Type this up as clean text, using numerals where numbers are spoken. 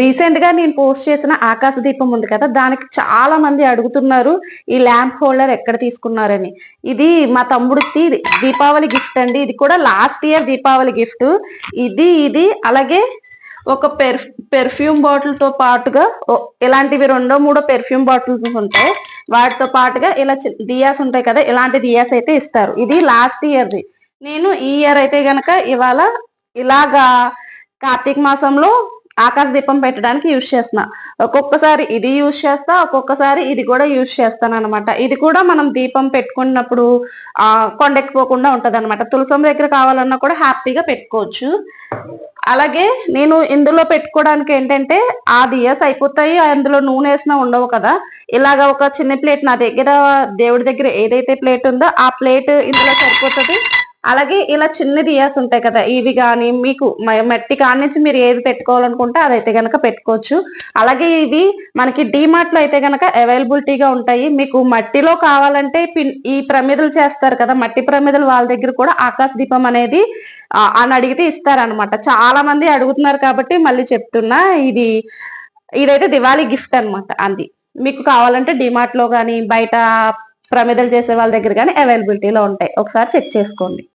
Recent గా నేను post చేసిన ఆకాశ దీపం ఉంది కదా, దానికి చాలా మంది అడుగుతున్నారు ఈ ల్యాంప్ హోల్డర్ ఎక్కడ తీసుకున్నారని. ఇది మా తమ్ముడికి దీపావళి గిఫ్ట్ అండి. ఇది కూడా లాస్ట్ ఇయర్ దీపావళి గిఫ్ట్. ఇది అలాగే ఒక పెర్ఫ్యూమ్ బాటిల్ తో పాటుగా ఇలాంటివి రెండో మూడో పెర్ఫ్యూమ్ బాటిల్స్ ఉంటాయి. వాటితో పాటుగా ఇలా దియాస్ ఉంటాయి కదా, ఇలాంటి దియాస్ అయితే ఇస్తారు. ఇది లాస్ట్ ఇయర్ది. నేను ఈ ఇయర్ అయితే గనక ఇలాగా కార్తీక మాసంలో ఆకాశ దీపం పెట్టడానికి యూజ్ చేస్తున్నా. ఒక్కొక్కసారి ఇది యూజ్ చేస్తా, ఒక్కొక్కసారి ఇది కూడా యూజ్ చేస్తాను అనమాట. ఇది కూడా మనం దీపం పెట్టుకున్నప్పుడు కొండెక్కిపోకుండా ఉంటది అనమాట. తులసం దగ్గర కావాలన్నా కూడా హ్యాపీగా పెట్టుకోవచ్చు. అలాగే నేను ఇందులో పెట్టుకోవడానికి ఏంటంటే ఆ దియాస్ అయిపోతాయి, అందులో నూనె వేసినా ఉండవు కదా. ఇలాగా ఒక చిన్న ప్లేట్ నా దగ్గర, దేవుడి దగ్గర ఏదైతే ప్లేట్ ఉందో ఆ ప్లేట్ ఇందులో సరిపోతుంది. అలాగే ఇలా చిన్న దియాస్ ఉంటాయి కదా, ఇవి కానీ మీకు మట్టి కాడి నుంచి మీరు ఏది పెట్టుకోవాలనుకుంటే అదైతే గనక పెట్టుకోవచ్చు. అలాగే ఇవి మనకి డిమార్ట్ లో అయితే గనక అవైలబిలిటీగా ఉంటాయి. మీకు మట్టిలో కావాలంటే ఈ ప్రమిదలు చేస్తారు కదా, మట్టి ప్రమిదలు వాళ్ళ దగ్గర కూడా ఆకాశ దీపం అనేది అని అడిగితే ఇస్తారనమాట. చాలా మంది అడుగుతున్నారు కాబట్టి మళ్ళీ చెప్తున్నా. ఇదైతే దివాళీ గిఫ్ట్ అనమాట. అది మీకు కావాలంటే డిమార్ట్ లో కానీ బయట ప్రమిదలు చేసే వాళ్ళ దగ్గర కానీ అవైలబిలిటీలో ఉంటాయి. ఒకసారి చెక్ చేసుకోండి.